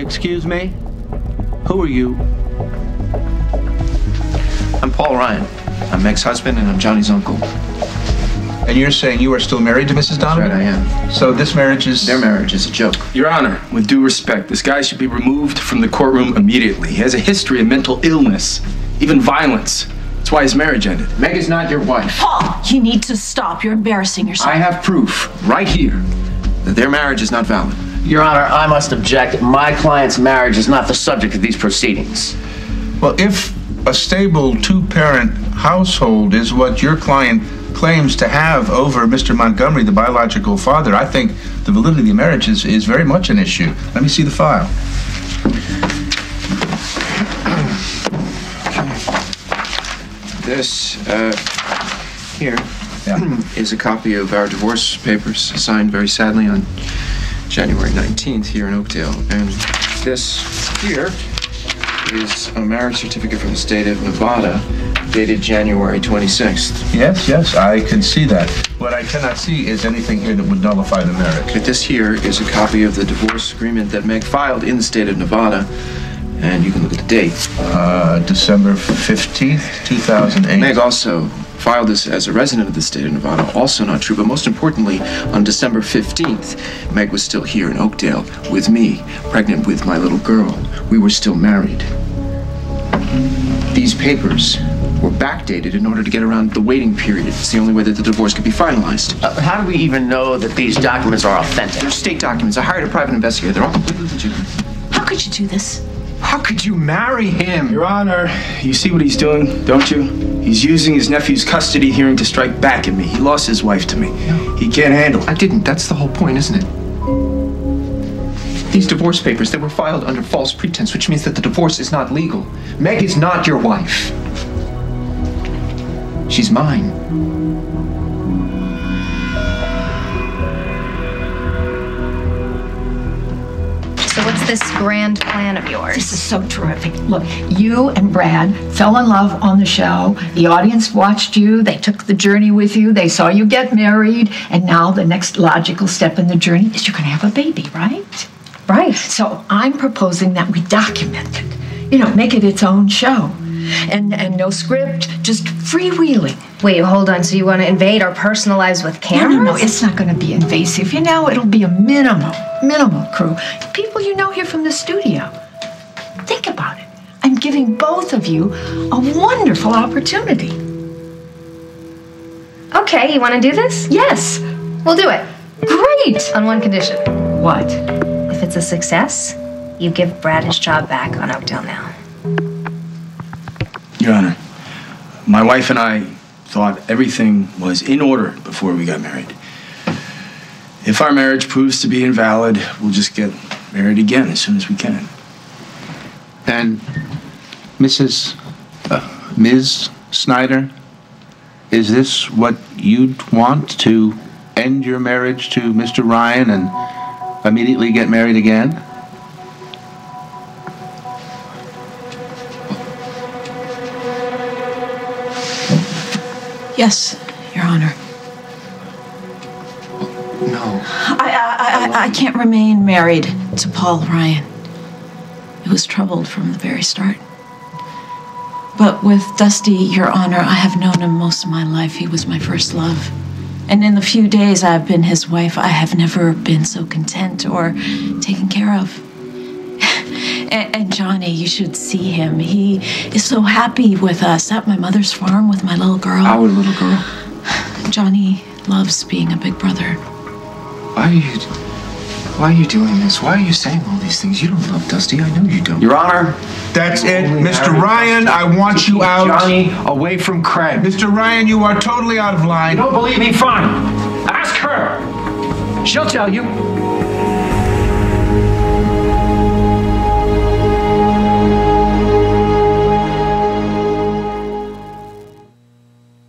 Excuse me? Who are you? I'm Paul Ryan. I'm Meg's husband and I'm Johnny's uncle. And you're saying you are still married to Mrs. Donovan? That's right, I am. So this marriage is... Their marriage is a joke. Your Honor, with due respect, this guy should be removed from the courtroom immediately. He has a history of mental illness, even violence. That's why his marriage ended. Meg is not your wife. Paul, you need to stop. You're embarrassing yourself. I have proof, right here, that their marriage is not valid. Your Honor, I must object. My client's marriage is not the subject of these proceedings. Well, if a stable two-parent household is what your client claims to have over Mr. Montgomery, the biological father, I think the validity of the marriage is very much an issue. Let me see the file. This, here, is a copy of our divorce papers, signed very sadly on January 19th here in Oakdale. And this here is a marriage certificate from the state of Nevada, dated January 26th. Yes, I can see that. What I cannot see is anything here that would nullify the marriage. But this here is a copy of the divorce agreement that Meg filed in the state of Nevada, and you can look at the date. December 15th, 2008. Meg also filed this as a resident of the state of Nevada, also not true, but most importantly, on December 15th, Meg was still here in Oakdale with me, pregnant with my little girl. We were still married. These papers were backdated in order to get around the waiting period. It's the only way that the divorce could be finalized. How do we even know that these documents are authentic? They're state documents. I hired a private investigator. They're all completely legitimate. How could you do this? How could you marry him? Your Honor, you see what he's doing, don't you? He's using his nephew's custody hearing to strike back at me. He lost his wife to me. He can't handle it. I didn't. That's the whole point, isn't it? These divorce papers, they were filed under false pretense, which means that the divorce is not legal. Meg is not your wife. She's mine. So what's this grand plan of yours? This is so terrific. Look, you and Brad fell in love on the show. The audience watched you. They took the journey with you. They saw you get married. And now the next logical step in the journey is you're going to have a baby, right? Right. So I'm proposing that we document it. You know, make it its own show. And no script, just freewheeling. Wait, hold on. So you want to invade our personal lives with cameras? No, it's not going to be invasive. You know, it'll be a minimal crew. People you know here from the studio. Think about it. I'm giving both of you a wonderful opportunity. Okay, you want to do this? Yes. We'll do it. Great. On one condition. What? If it's a success, you give Brad his job back on Oakdale Now. Your Honor, my wife and I thought everything was in order before we got married. If our marriage proves to be invalid, we'll just get married again as soon as we can. And Ms. Snyder, is this what you'd want, to end your marriage to Mr. Ryan and immediately get married again? Yes, Your Honor. No. I can't remain married to Paul Ryan. It was troubled from the very start. But with Dusty, Your Honor, I have known him most of my life. He was my first love. And in the few days I've been his wife, I have never been so content or taken care of. And Johnny, you should see him. He is so happy with us at my mother's farm with my little girl. Our little girl. Johnny loves being a big brother. Why are you doing this? Why are you saying all these things? You don't love Dusty. I know you don't. Your Honor, That's it. Mr. Ryan, I want you out. Johnny, away from Craig. Mr. Ryan, you are totally out of line. You don't believe me? Fine. Ask her. She'll tell you.